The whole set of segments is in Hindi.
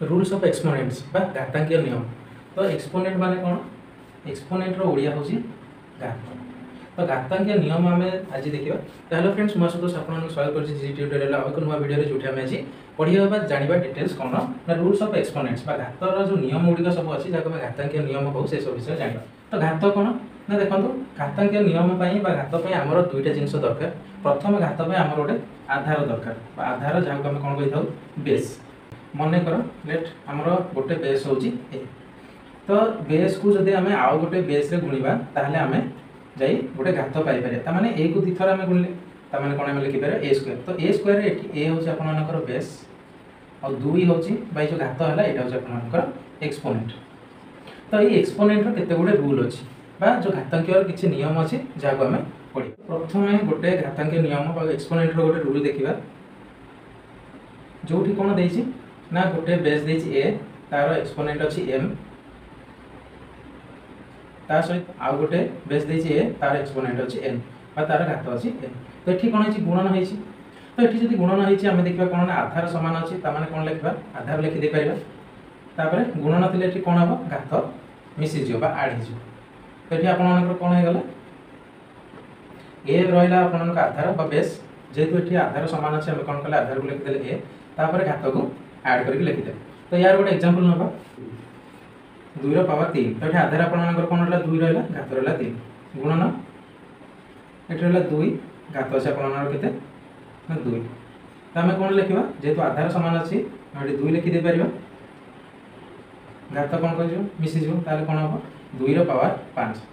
रूल्स ऑफ एक्सपोनेंट्स बा घातांकीय नियम। तो एक्सपोनेंट माने कौन? एक्सपोनेंट रो ओडिया होची घात। तो घातांकीय नियम आम आज देखा। तो हेलो फ्रेंड्स, मैं सतोष आपको स्वागत करछि जी ट्यूटोरियल एक नुआ वीडियो जो आम आज पढ़िया जाना डिटेल्स कौन ना रूल्स ऑफ एक्सपोनेंट्स बा घातर जो नियम गुड़िक सब अच्छी जहाँ आम घातांकीय नियम कहू से सब विषय जाना। तो घात कौन ना देखो घातांकीय नियम घात आमर दुईटा जिन दरकार। प्रथम घात आमर गोटे आधार दरकार। आधार जहाँ को आम कौन कही था बेस। मन कर लेट आमर गोटे बेस हूँ ए। तो बेस को जब आम आउ गोटे बेस गुणा ताहले आम जाई गोटे घात पाइपर। माने ए को दुईथर आम गुणिले ताने कौन आम लिखिपर ए स्क्वायर। तो ए स्क्वायर ए हूँ आपर बेस और दुई हूँ जो घात है यहाँ हूँ आपर एक्सपोनेंट। तो ये एक्सपोनेंट केते गुडे रूल अच्छी जो घातांकीय किसी नियम अच्छी जहाँ को आम पढ़ी। प्रथम गोटे घातांकीय नियम एक्सपोनेंट गोटे रूल देखा जो कौन देछि ना गोटे बेस देछि ए तार एक्सपोनेंट अच्छी एम ता सहित आउ गोटे बेस देछि ए तार एक्सपोनेंट अच्छी एन और तार घात अच्छी एन। तो ये कौन है गुणन होती। तो ये जब गुणन होती आम देखा कौन ना आधार सामान अच्छी ताने कौन लिखा आधार लिखिदे पार गुणन थे कौन हम घात मिसीज आड हो। तो ये आप कौन होगा ए रहा आप आधार बेस जेहेतु ये आधार सामान अच्छे आम कौन कले आधार को लिखिदे ए तापर घात को ऐड करके लिखिदे। तो यार गोटे एग्जांपल नबा 2 रो पावर 3। तो ये आधार आपनकर कोन रहला 2 रहला घात रहला 3 गुणन एट रहला 2 घात अछि आपनकर केते ना 2। तो आम कोन लिखिबा जेहेतु आधार समान अछि हम 2 लिखि दे परिबा घात कोन कहियो मिसि जो ताले कोन हो 2 रो पावर 5।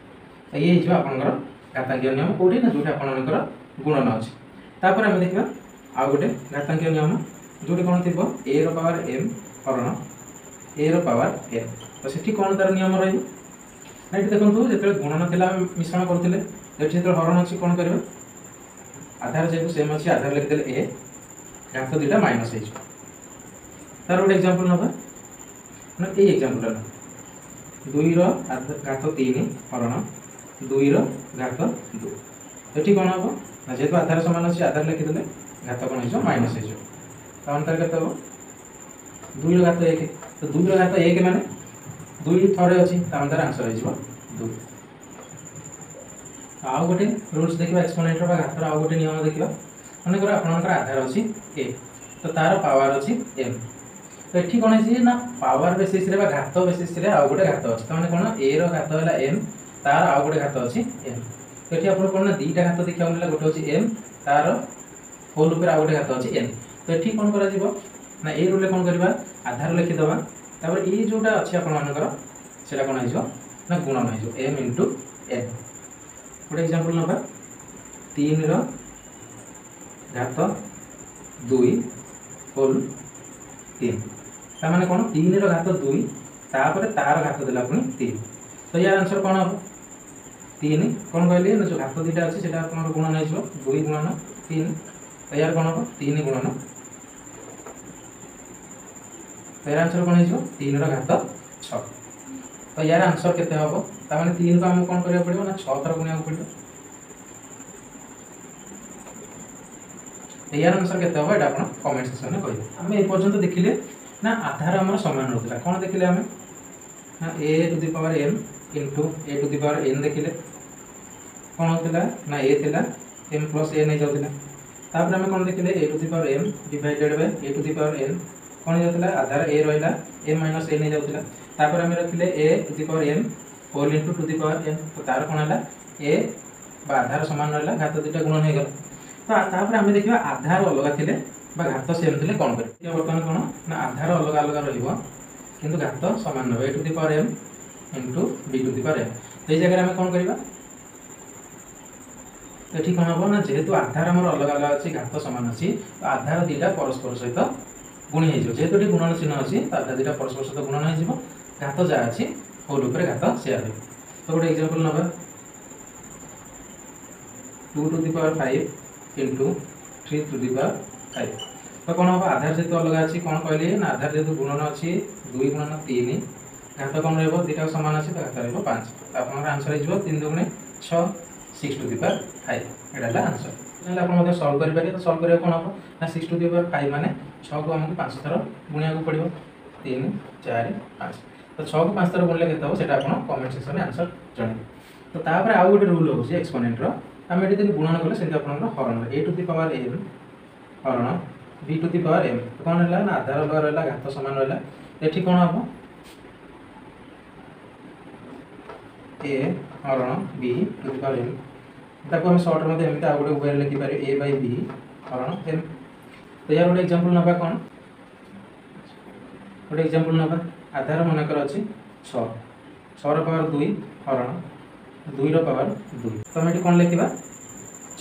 तो ये हिजो आपनकर घातांकीय नियम कोठी ना जोटा आपनकर गुणन अछि। तापर हम देखिबा आ गोटे घातांकीय नियम जो कौन थी ए रो पावर एम हरण ए रो पावर एम। तो सेठी कौन तार नियम रही ना ये देखो जो गुणन था मिश्रण करते जो हरण अच्छी कौन कर आधार जेहतु सेम अच्छी आधार लिखिदे ए घात दुईटा माइनस हो। तार गोटे एग्जांपल नबा ना ये एग्जांपल 2 रो घात 3 हरण 2 रो घात 2। ये कौन हम ना जेहतु आधार सामान अच्छी आधार लिखिदे घात कौन हो माइनस हो। तो अंतर केते हो 2 घात 1। तो 2 घात 1 माने 2 थरे अछि तार आंसर हो 2। आउ गोटे रूल्स देखा एक्सपोनेंट बा घातर आउ गोटे नियम देखा मन कर आपनकर आधार अछि ए तो तार पावर अछि एम। तो एठी कोन अछि ना पावर बेसिस रे बा घात बेसिस रे आउ गोटे घात अछि त माने कोन ए रो घात होला एम तार आउ गोटे घात अछि एम। तो एठी आपन कोन ना दीटा घात देखा मिला गोटे अछि एम तार होल ऊपर आउ गोटे घात अछि एन। तो ये कौन कर ना ए रूल कौन करवा आधार लिखिदबा तापर ये जोटा अच्छे आपनकर कौन हो ना गुणन हो एम इंटू एन। गोटे एग्जांपल नबा 3 रो घात 2 होल 3 ता माने कौन 3 रो घात 2 तापर तार घात देला पुनी 3। तो यार आंसर कौन हम 3 कौन कहले ना जो घात दुईटा अच्छे से आपन गुणन हो 2 गुणन 3। तो यार कौन हम 3 गुणन तो यार आंसर कौन हो 3 रो घात 6। तो यार आंसर केते हम ताने 3 को हम कौन करिया पड़िबो ना 6 थर गुणिया पड़िबो। यार आंसर केते हम एटा आपण कमेंट सेक्शन में कहिबो। हम ए पर्यंत देखिले ना आधार हमर समान रहतला कोन देखिले हम ना a to the power m into a to the power n देखिले कोन होतला ना a थिला m प्लस a नै जाउतला। तापर हम कोन देखिले a to the power m divided by a to the power n कोन जाउतला आधार a रहला m माइनस a नै जाउतला। तापर हम रखिले a to the power m whole into to the power n। तो तार कोन हला a बा आधार समान रहला घात दुटा गुणन हे गेल। तो तापर हम देखिबा आधार अलग थिले बा घात सेम थिले कोन करी वर्तमान कोन ना आधार अलग अलग रहिबो किंतु घात समान रहबो a to the power m into b to the power m। तो ये जगह हम कोन करिबा तो ठीक कौन हम ना जेहेतु आधार आम अलग अलग अच्छी घात सामान अच्छी तो आधार दुईटा परस्पर सहित गुणी हो जेहेतु ये गुणन चिन्ह अच्छी तो आधार दुईटा परस्पर सहित गुणन हो घात जहाँ अच्छी होल उपर घात सेया हो। तो गोटे एग्जांपल नबा 2 to the power 5 into 3 to the power 5। तो कौन हम आधार जेहेतु अलग अच्छी कौन कहले ना आधार जेहेतु गुणन अच्छी 2 गुणन 3 घात कौन रहा दुईटा सामान अच्छी तो घात रहा 5। तो आप आंसर हो 3 2 गुणे 6 6 to the power 5 Etah answer. आप सल्व करेंगे तो सल्व करा कौन हम ना 6 टू द पावर 5 माने 6 को आमको 5 थर गुणिया पड़ो 3 4 5 तो 6 को 5 थर गुणले केते हो सेटा आपण कमेंट सेक्शन में आंसर जणे तो तापर आउ गोटे रूल हो एक्सपोनेंट रो हम एटी दिन गुणन कले सेटा आपण हरण a to the power m हरण b to the power m तो कोन हला ना आधार अलग रहला घात समान रहला एठी कोन हबो a हरण b to the power m ताको हम शॉर्ट मध्ये एमिता आ गोटे उपाय लिखि पारे a by b हरण m तो यार गोटे एग्जांपल नबा कोन गोटे एग्जांपल नबा आधार मनकर अछि 6 6 रो पावर 2 हरण 2 रो पावर 2 तो हम एटी कोन लिखिबा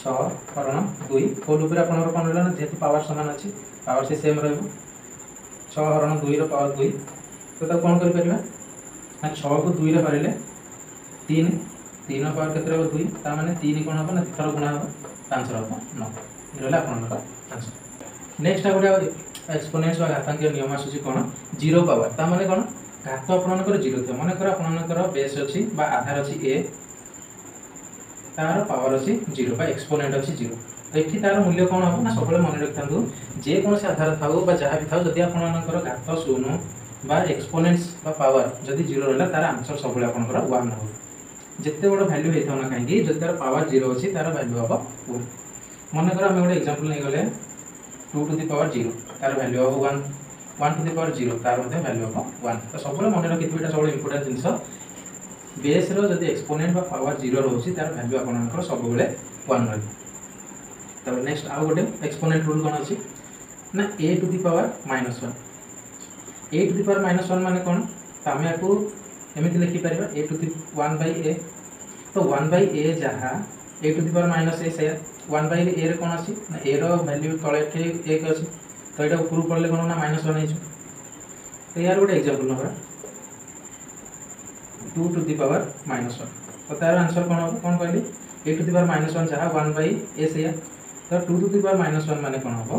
6 हरण 2 होल ऊपर आपनर कोन रहला ना जेति पावर समान अछि पावर से सेम रहबो 6 हरण 2 रो पावर 2 तो ता कोन करि परिबा ना 6 को 2 रे हरिले 3 3 रो पावर केते रहबो 2 ता माने 3 कोन हबो ना थर गुणा हबो 5 रहबो 9 रहला आपनर आंसर नेक्स्ट गोटे एक्सपोनेंट्स वा घातांकीय नियम आसुची कोन जीरो पावर ता माने कोन घात आपनकर जीरो थियो माने कर आपनकर बेस अछि बा आधार अछि a तार पावर अछि जीरो बा एक्सपोनेंट अछि जीरो तो एठी तार मूल्य कोन हो ना सबले मन रखथांदु जे कोन से आधार थाउ बा जहा भी थाउ जदि आपनकर घात शून्य बा एक्सपोनेंट्स बा पावर जदि जीरो रहला तार आंसर सबले आपनकर 1 हो जत्ते बड़ वैल्यू हेथौ ना काहे कि जदि तार पावर जीरो अछि तार वैल्यू हबो 1 मन कर हम गोटे एग्जांपल नै गले 2 to the power 0 तार वैल्यू हो 1 1 to the power 0 तार मध्ये वैल्यू हो 1 तो सबले मन रखिथि एटा सबले इंपोर्टेंट जिंस बेस रो जदि एक्सपोनेंट बा पावर 0 रहउछि तार वैल्यू आपनकर सबले 1 रहइ तब नेक्स्ट आ गोटे एक्सपोनेंट रूल कोन अछि ना a to the power -1 a to the power -1 माने कोन त हम याकू एमिति लिखि परिबा a to the 1 by a तो 1 by a जहा a to the power -a से 1 by a रे कोन अछि ना a रो वैल्यू तळे ठीक 1 अछि तो एटा ऊपर पड़ले कोन ना -1 हिजो तो यार गोटे एग्जांपल नबा 2 to the power -1 तो तार आंसर कोन हो कोन कहली a to the power -1 जहा 1 by a से तो 2 to the power -1 माने कोन हो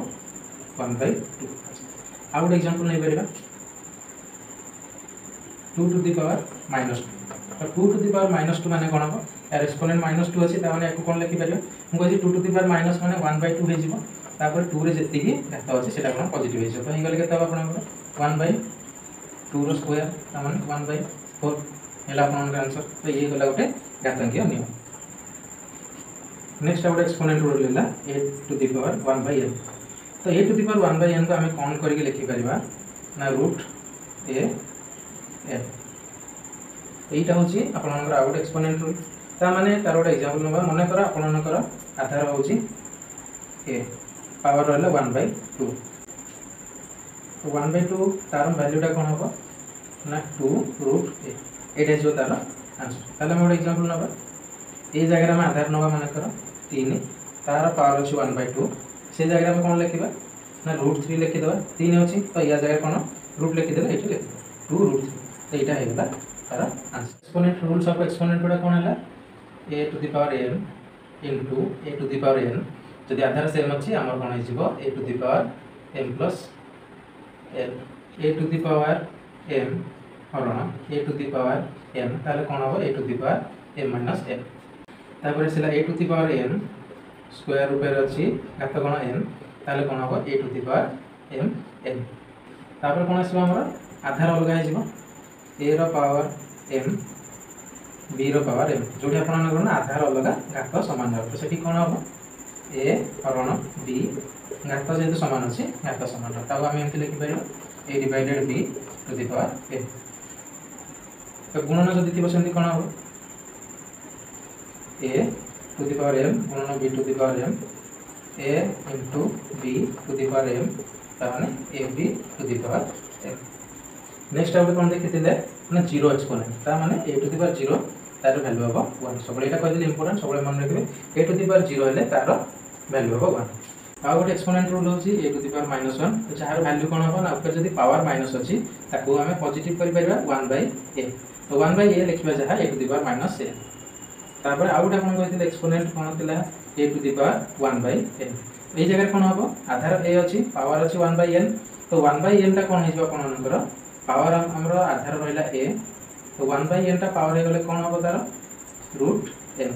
1 by 2 आ गोटे एग्जांपल नै परिबा 2 to the power -2 तो 2 to the power -2 माने कोन हो यार एक्सपोनेंट -2 अछि ता माने याकू कोन लिखि परिबा हम कहै छी 2 to the power माइनस माने 1 by 2 हे जिवो तापर 2 रे जति की घात अछि सेटा कोन पॉजिटिव हे तो हिगले केते आपन 1 by 2 रो स्क्वायर ता माने 1 by 4 हेला आपन का आंसर तो ये गला गोटे घातांकीय नियम नेक्स्ट गोटे एक्सपोनेंट रूल लेला a to the power 1 by n तो a to the power 1 by n को हमें कोन करके लिखि परिबा ना रूट a n एटा होची आपनकर आ गोटे एक्सपोनेंट रूल ता माने तार गोटे एग्जांपल नबा मने कर आपनकर आधार होची a पावर रहला 1 by 2 तो 1 by 2 तार वैल्यू टा कोन होबो ना 2 रूट a एटा जो तार आंसर ताले हम गोटे एग्जांपल नबा ए जगह में आधार नबा मने कर 3 तार पावर होची 1 by 2 से जगह में कोन लिखिबा ना रूट 3 लिखि देबा 3 होची तो या जगह कोन रूट लिखि देला एठी लिखि 2 रूट 3 तो एटा हेला तार answer exponent rules of exponent गुडा कोन हला a to the power m into a to the power n जदि आधार सेम अछि हमर कोन हिजिबो a to the power m plus n a to the power m हरण a to the power n ताले कोन हो a to the power m minus n तापर सेला a to the power n square ऊपर अछि घात कोन n ताले कोन हो a to the power m n तापर कोन आसीबो हमर आधार अलगा हिजिबो a रो पावर m b रो पावर m जोडी आपण न करना आधार अलग घात समान हो तो सेठी कोन हो a हरण b घात जेतु समान अछि घात समान हो तब हम एमति लिखि परिबो a divided b to the power m तो गुणन जदि थिबो सेमति कोन हो a to the power m गुणन b to the power m a into b to the power m ताने ab to the power m next out कोन देखिथिले ना 0 एक्सपोनेंट ता माने a टू द पावर 0 तार वैल्यू होबो 1 सबले एटा कहदिले इंपोर्टेंट सबले मन रखबे a टू द पावर 0 हेले तार वैल्यू होबो 1 आ गोटे एक्सपोनेंट रूल होची a टू द पावर -1 तो जहार वैल्यू कोन होबो ना ऊपर जदी पावर माइनस अछि ताको हमें पॉजिटिव करि परिबा 1 by a तो 1 by a लिखबा जहा a to the power -a तापर आ गोटे कोन कहदिले एक्सपोनेंट कोन थिला a to the power 1 by n ए जगह कोन होबो आधार a अछि पावर अछि 1 by n तो 1 by n ता कोन हिजबा कोन नकर पावर हमरो आधार रहला a तो 1 by n ता पावर हे गले कोन होबो तार रूट n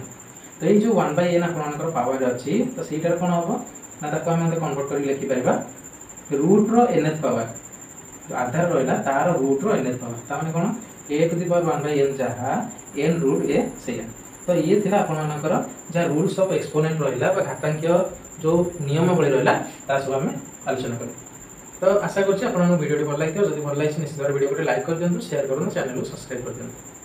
तो ये जो 1 by n आपनकर पावर अछि तो सीटर कोन होबो ना ताको हम कन्वर्ट करि लिखि परिबा रूट रो nth पावर आधार रहा तार रूट रो एन ताने कौन a to the power 1 by n जहाँ n रूट ए से तो ये थिला आपनकर जहाँ रूल्स ऑफ एक्सपोनेंट रहा घातांकीय जो नियमावली रहा सब आम आलोचना करें। तो आशा करছি वीडियो भल लगी जब भल लगी निश्चित वीडियो को लाइक कर दिखाँ शेयर करूँ चैनल को सब्सक्राइब कर दिखाँ।